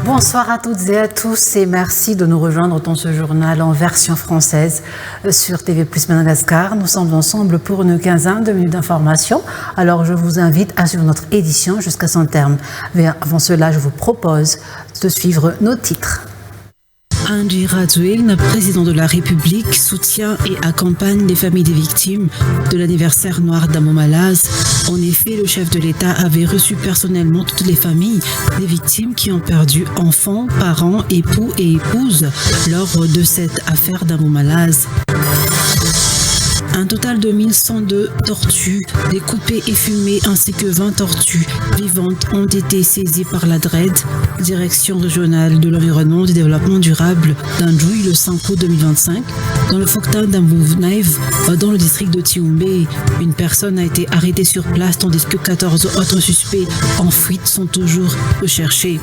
Bonsoir à toutes et à tous et merci de nous rejoindre dans ce journal en version française sur TV Plus Madagascar. Nous sommes ensemble pour une quinzaine de minutes d'information. Alors je vous invite à suivre notre édition jusqu'à son terme. Mais avant cela, je vous propose de suivre nos titres. Andry Rajoelina, président de la République, soutient et accompagne les familles des victimes de l'anniversaire noir d'Ambomalaz. En effet, le chef de l'État avait reçu personnellement toutes les familles des victimes qui ont perdu enfants, parents, époux et épouses lors de cette affaire d'Ambomalaz. Un total de 1102 tortues découpées et fumées ainsi que 20 tortues vivantes ont été saisies par la DRED, Direction régionale de l'environnement et du développement durable d'Andjouy le 5 août 2025, dans le Foktan d'Ambouvenaive, dans le district de Tioumbe. Une personne a été arrêtée sur place tandis que 14 autres suspects en fuite sont toujours recherchés.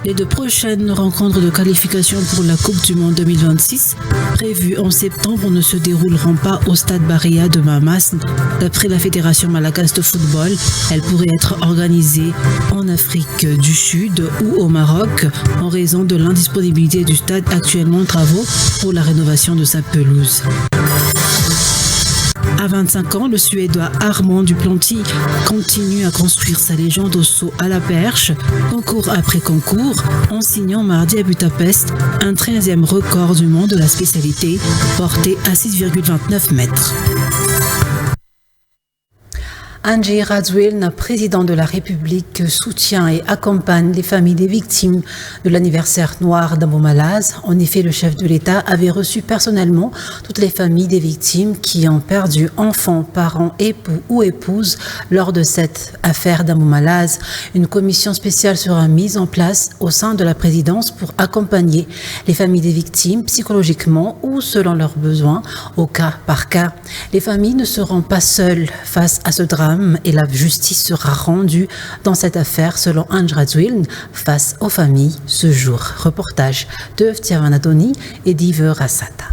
Les deux prochaines rencontres de qualification pour la Coupe du Monde 2026, prévues en septembre, ne se dérouleront pas au stade Barria de Mamas. D'après la Fédération malgache de football, elles pourraient être organisées en Afrique du Sud ou au Maroc en raison de l'indisponibilité du stade actuellement en travaux pour la rénovation de sa pelouse. À 25 ans, le Suédois Armand Duplantis continue à construire sa légende au saut à la perche, concours après concours, en signant mardi à Budapest un 13e record du monde de la spécialité, porté à 6,29 mètres. Andry Rajoelina, président de la République, soutient et accompagne les familles des victimes de l'anniversaire noir d'Ambomalaz. En effet, le chef de l'État avait reçu personnellement toutes les familles des victimes qui ont perdu enfants, parents, époux ou épouses lors de cette affaire d'Ambomalaz. Une commission spéciale sera mise en place au sein de la présidence pour accompagner les familles des victimes psychologiquement ou selon leurs besoins, au cas par cas. Les familles ne seront pas seules face à ce drame et la justice sera rendue dans cette affaire selon Andry Rajoelina face aux familles ce jour. Reportage de Tiavanadoni et d'Yves Rassata.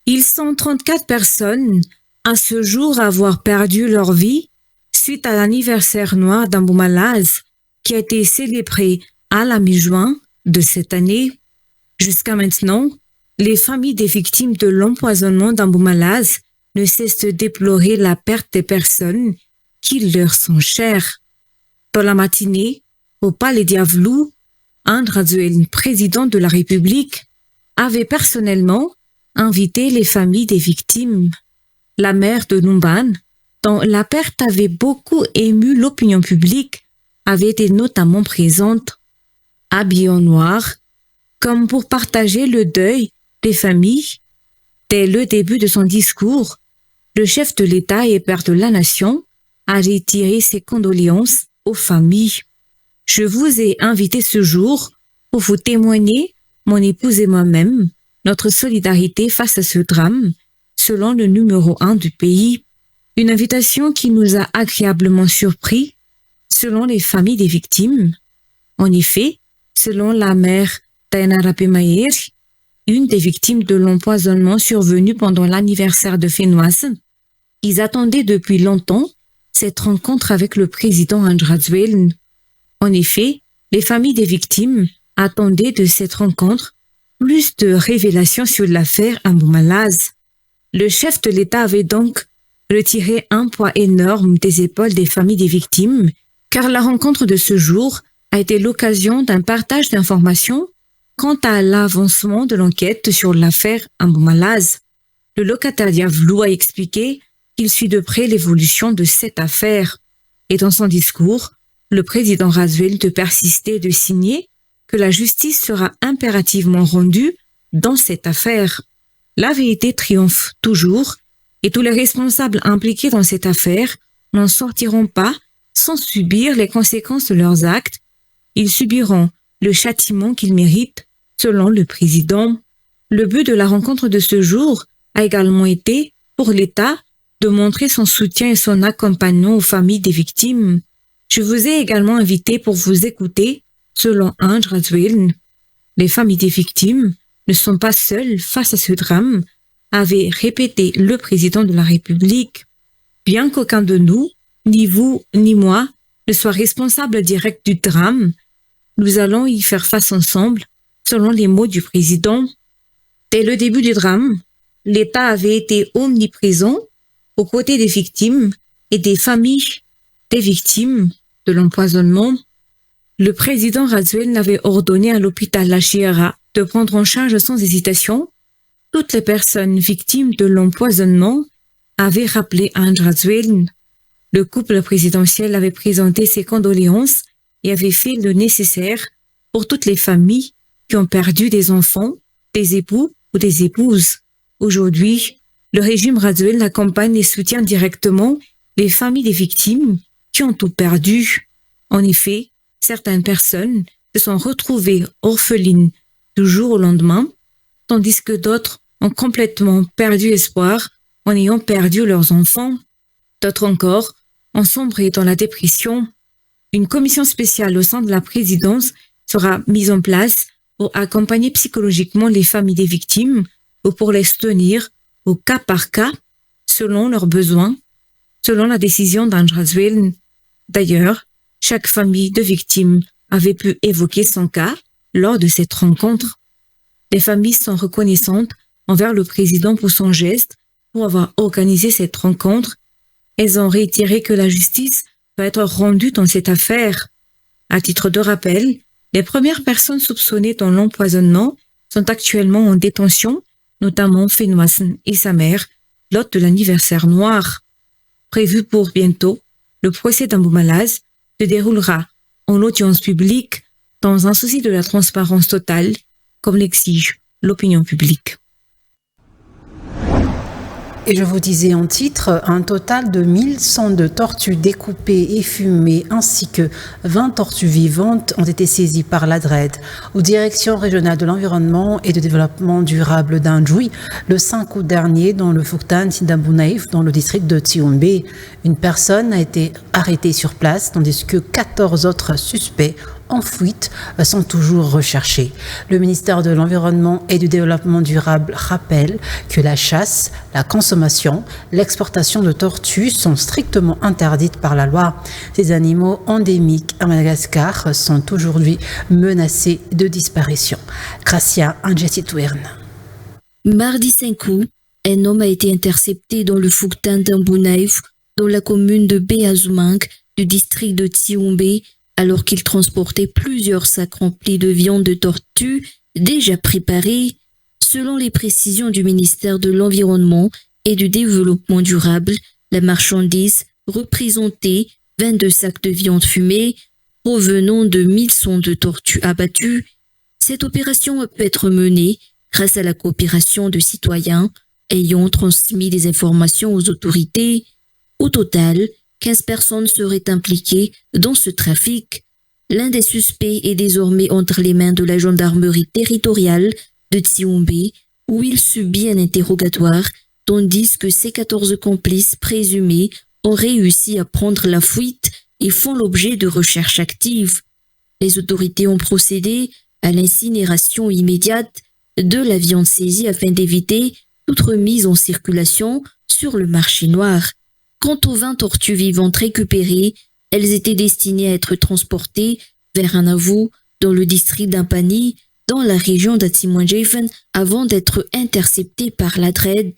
Ils sont 34 personnes à ce jour à avoir perdu leur vie suite à l'anniversaire noir d'Ambomalaz qui a été célébré à la mi-juin de cette année. Jusqu'à maintenant, les familles des victimes de l'empoisonnement d'Ambomalaz ne cessent de déplorer la perte des personnes qui leur sont chères. Dans la matinée, au Palais Diavelou, Andry Rajoelina, président de la République, avait personnellement invité les familles des victimes. La mère de Numban, dont la perte avait beaucoup ému l'opinion publique, avait été notamment présente, habillée en noir, comme pour partager le deuil des familles. Dès le début de son discours, le chef de l'État et père de la nation a retiré ses condoléances aux familles. Je vous ai invité ce jour pour vous témoigner, mon épouse et moi-même, notre solidarité face à ce drame, selon le numéro 1 du pays. Une invitation qui nous a agréablement surpris, selon les familles des victimes. En effet, selon la mère Tainara Mayer, une des victimes de l'empoisonnement survenu pendant l'anniversaire de Fenoise, ils attendaient depuis longtemps cette rencontre avec le président Andry Rajoelina. En effet, les familles des victimes attendaient de cette rencontre plus de révélations sur l'affaire Ambomalaz. Le chef de l'État avait donc retiré un poids énorme des épaules des familles des victimes, car la rencontre de ce jour a été l'occasion d'un partage d'informations quant à l'avancement de l'enquête sur l'affaire Ambomalaz. Le locataire Diavelou a expliqué qu'il suit de près l'évolution de cette affaire. Et dans son discours, le président Rajoelina de persister et de signer que la justice sera impérativement rendue dans cette affaire. La vérité triomphe toujours et tous les responsables impliqués dans cette affaire n'en sortiront pas sans subir les conséquences de leurs actes. Ils subiront le châtiment qu'ils méritent, selon le président. Le but de la rencontre de ce jour a également été, pour l'État, de montrer son soutien et son accompagnement aux familles des victimes. Je vous ai également invité pour vous écouter, selon Ange Razouel. Les familles des victimes ne sont pas seules face à ce drame, avait répété le président de la République. Bien qu'aucun de nous, ni vous ni moi, ne soit responsable direct du drame, nous allons y faire face ensemble, selon les mots du président. Dès le début du drame, l'État avait été omniprésent aux côtés des victimes et des familles des victimes de l'empoisonnement. Le président Razouel avait ordonné à l'hôpital La Chiera de prendre en charge sans hésitation toutes les personnes victimes de l'empoisonnement, avait rappelé Ange Razouel. Le couple présidentiel avait présenté ses condoléances et avait fait le nécessaire pour toutes les familles qui ont perdu des enfants, des époux ou des épouses. Aujourd'hui, le régime Razouel accompagne et soutient directement les familles des victimes qui ont tout perdu. En effet, certaines personnes se sont retrouvées orphelines du jour au lendemain, tandis que d'autres ont complètement perdu espoir en ayant perdu leurs enfants. D'autres encore ont sombré dans la dépression. Une commission spéciale au sein de la présidence sera mise en place pour accompagner psychologiquement les familles des victimes ou pour les soutenir au cas par cas, selon leurs besoins, selon la décision d'Ange Razouel. D'ailleurs, chaque famille de victimes avait pu évoquer son cas lors de cette rencontre. Les familles sont reconnaissantes envers le président pour son geste, pour avoir organisé cette rencontre. Elles ont réitéré que la justice doit être rendue dans cette affaire. À titre de rappel, les premières personnes soupçonnées dans l'empoisonnement sont actuellement en détention, notamment Fenouassen et sa mère, l'hôte de l'anniversaire noir. Prévu pour bientôt, le procès d'Ambou Malaz se déroulera en audience publique dans un souci de la transparence totale, comme l'exige l'opinion publique. Et je vous disais en titre, un total de 1102 tortues découpées et fumées ainsi que 20 tortues vivantes ont été saisies par l'ADRED aux directions régionales de l'environnement et de développement durable d'Anjoui le 5 août dernier dans le Fouktan Sindambounaïf dans le district de Tsioumbé. Une personne a été arrêtée sur place tandis que 14 autres suspects en fuite sont toujours recherchés. Le ministère de l'Environnement et du Développement durable rappelle que la chasse, la consommation, l'exportation de tortues sont strictement interdites par la loi. Ces animaux endémiques à Madagascar sont aujourd'hui menacés de disparition. Gracia Angesitouerne. Mardi 5 août, un homme a été intercepté dans le Fouktan d'Ambounaïf, dans la commune de Béazoumank, du district de Tsioumbé, alors qu'il transportait plusieurs sacs remplis de viande de tortue déjà préparée. Selon les précisions du ministère de l'Environnement et du Développement durable, la marchandise représentait 22 sacs de viande fumée provenant de 1102 tortues abattues. Cette opération a pu être menée grâce à la coopération de citoyens ayant transmis des informations aux autorités. Au total, 15 personnes seraient impliquées dans ce trafic. L'un des suspects est désormais entre les mains de la gendarmerie territoriale de Tsioumbé, où il subit un interrogatoire, tandis que ses 14 complices présumés ont réussi à prendre la fuite et font l'objet de recherches actives. Les autorités ont procédé à l'incinération immédiate de la viande saisie afin d'éviter toute remise en circulation sur le marché noir. Quant aux 20 tortues vivantes récupérées, elles étaient destinées à être transportées vers un avou dans le district d'Ampani, dans la région d'Atsimouandjeifen, avant d'être interceptées par l'ADRED.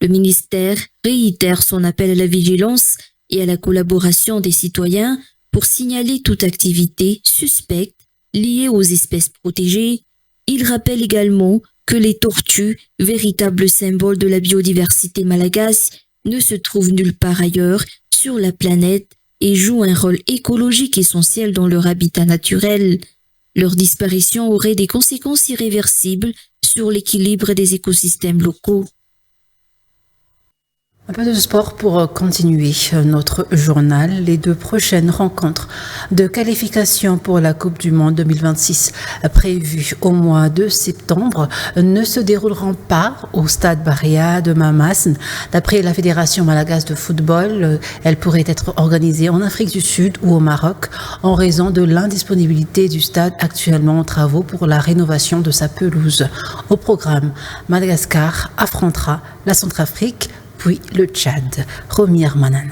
Le ministère réitère son appel à la vigilance et à la collaboration des citoyens pour signaler toute activité suspecte liée aux espèces protégées. Il rappelle également que les tortues, véritables symboles de la biodiversité malagasy, ne se trouvent nulle part ailleurs sur la planète et jouent un rôle écologique essentiel dans leur habitat naturel. Leur disparition aurait des conséquences irréversibles sur l'équilibre des écosystèmes locaux. Un peu de sport pour continuer notre journal. Les 2 prochaines rencontres de qualification pour la Coupe du Monde 2026 prévues au mois de septembre ne se dérouleront pas au stade Barria de Mamassn. D'après la Fédération malagasse de football, elles pourraient être organisées en Afrique du Sud ou au Maroc en raison de l'indisponibilité du stade actuellement en travaux pour la rénovation de sa pelouse. Au programme, Madagascar affrontera la Centrafrique puis le Tchad. Romy Armanan.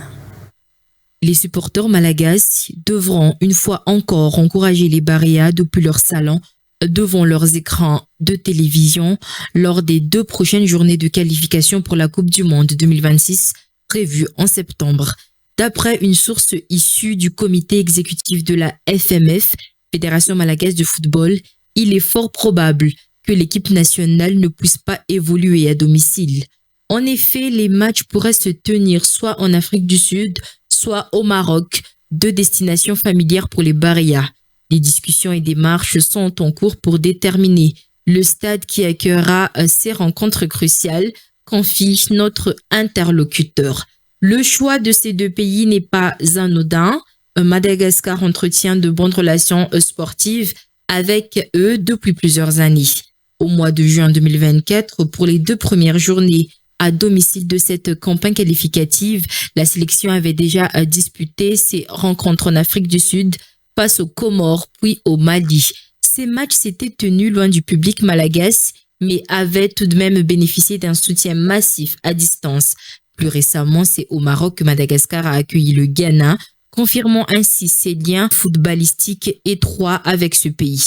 Les supporters malagasy devront une fois encore encourager les Barria depuis leur salon devant leurs écrans de télévision lors des 2 prochaines journées de qualification pour la Coupe du Monde 2026 prévues en septembre. D'après une source issue du comité exécutif de la FMF, Fédération malagasse de football, il est fort probable que l'équipe nationale ne puisse pas évoluer à domicile. En effet, les matchs pourraient se tenir soit en Afrique du Sud, soit au Maroc, 2 destinations familières pour les Barria. Les discussions et démarches sont en cours pour déterminer le stade qui accueillera ces rencontres cruciales, confie notre interlocuteur. Le choix de ces 2 pays n'est pas anodin. Madagascar entretient de bonnes relations sportives avec eux depuis plusieurs années. Au mois de juin 2024, pour les 2 premières journées à domicile de cette campagne qualificative, la sélection avait déjà disputé ses rencontres en Afrique du Sud face aux Comores puis au Mali. Ces matchs s'étaient tenus loin du public malagasy, mais avaient tout de même bénéficié d'un soutien massif à distance. Plus récemment, c'est au Maroc que Madagascar a accueilli le Ghana, confirmant ainsi ses liens footballistiques étroits avec ce pays.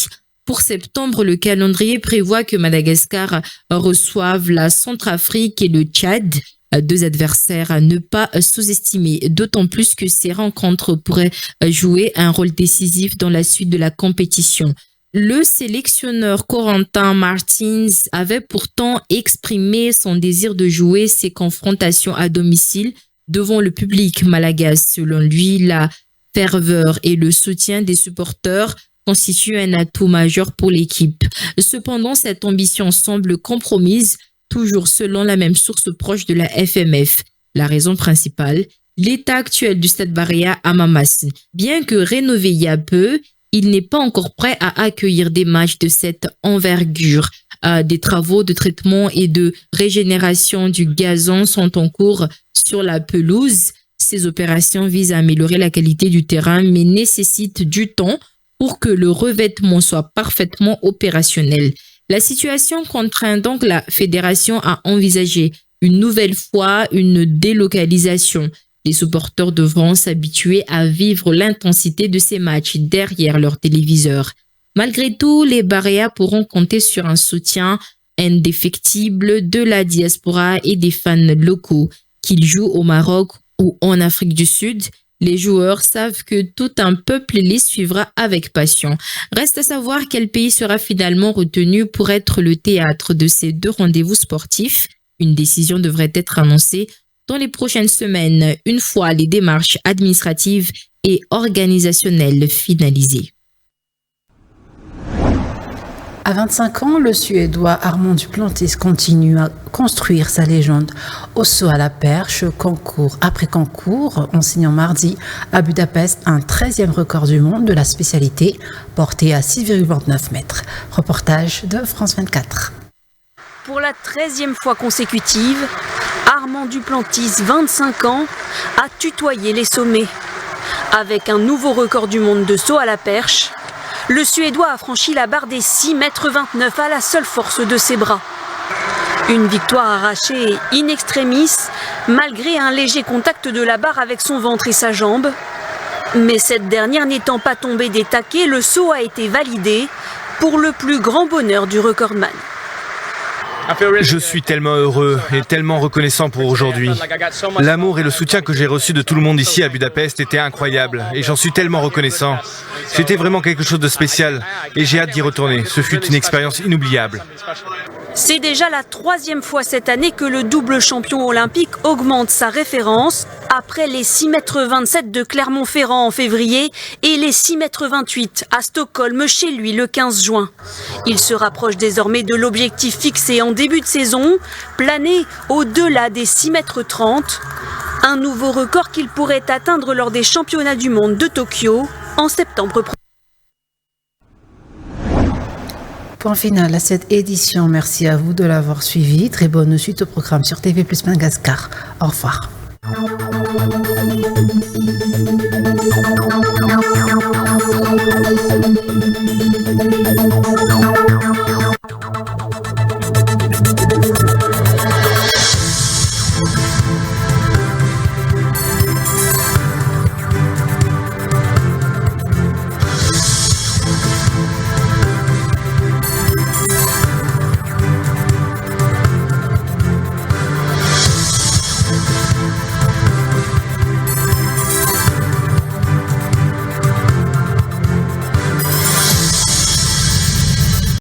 Pour septembre, le calendrier prévoit que Madagascar reçoive la Centrafrique et le Tchad, 2 adversaires à ne pas sous-estimer, d'autant plus que ces rencontres pourraient jouer un rôle décisif dans la suite de la compétition. Le sélectionneur Corentin Martins avait pourtant exprimé son désir de jouer ces confrontations à domicile devant le public malagasy. Selon lui, la ferveur et le soutien des supporters constitue un atout majeur pour l'équipe. Cependant, cette ambition semble compromise, toujours selon la même source proche de la FMF. La raison principale, l'état actuel du stade Barria à Mamassn. Bien que rénové il y a peu, il n'est pas encore prêt à accueillir des matchs de cette envergure. Des travaux de traitement et de régénération du gazon sont en cours sur la pelouse. Ces opérations visent à améliorer la qualité du terrain, mais nécessitent du temps pour que le revêtement soit parfaitement opérationnel. La situation contraint donc la fédération à envisager une nouvelle fois une délocalisation. Les supporters devront s'habituer à vivre l'intensité de ces matchs derrière leur téléviseur. Malgré tout, les Barria pourront compter sur un soutien indéfectible de la diaspora et des fans locaux. Qu'ils jouent au Maroc ou en Afrique du Sud, les joueurs savent que tout un peuple les suivra avec passion. Reste à savoir quel pays sera finalement retenu pour être le théâtre de ces 2 rendez-vous sportifs. Une décision devrait être annoncée dans les prochaines semaines, une fois les démarches administratives et organisationnelles finalisées. À 25 ans, le Suédois Armand Duplantis continue à construire sa légende au saut à la perche, concours après concours, en signant mardi à Budapest un 13e record du monde de la spécialité, porté à 6,29 mètres. Reportage de France 24. Pour la 13e fois consécutive, Armand Duplantis, 25 ans, a tutoyé les sommets. Avec un nouveau record du monde de saut à la perche, le Suédois a franchi la barre des 6,29 mètres à la seule force de ses bras. Une victoire arrachée in extremis, malgré un léger contact de la barre avec son ventre et sa jambe. Mais cette dernière n'étant pas tombée des taquets, le saut a été validé pour le plus grand bonheur du recordman. Je suis tellement heureux et tellement reconnaissant pour aujourd'hui. L'amour et le soutien que j'ai reçu de tout le monde ici à Budapest étaient incroyables et j'en suis tellement reconnaissant. C'était vraiment quelque chose de spécial et j'ai hâte d'y retourner. Ce fut une expérience inoubliable. C'est déjà la 3e fois cette année que le double champion olympique augmente sa référence après les 6,27 m de Clermont-Ferrand en février et les 6,28 m à Stockholm chez lui le 15 juin. Il se rapproche désormais de l'objectif fixé en début de saison, planer au-delà des 6,30 m. Un nouveau record qu'il pourrait atteindre lors des championnats du monde de Tokyo en septembre prochain. Point final à cette édition. Merci à vous de l'avoir suivi. Très bonne suite au programme sur TV+ Madagascar. Au revoir.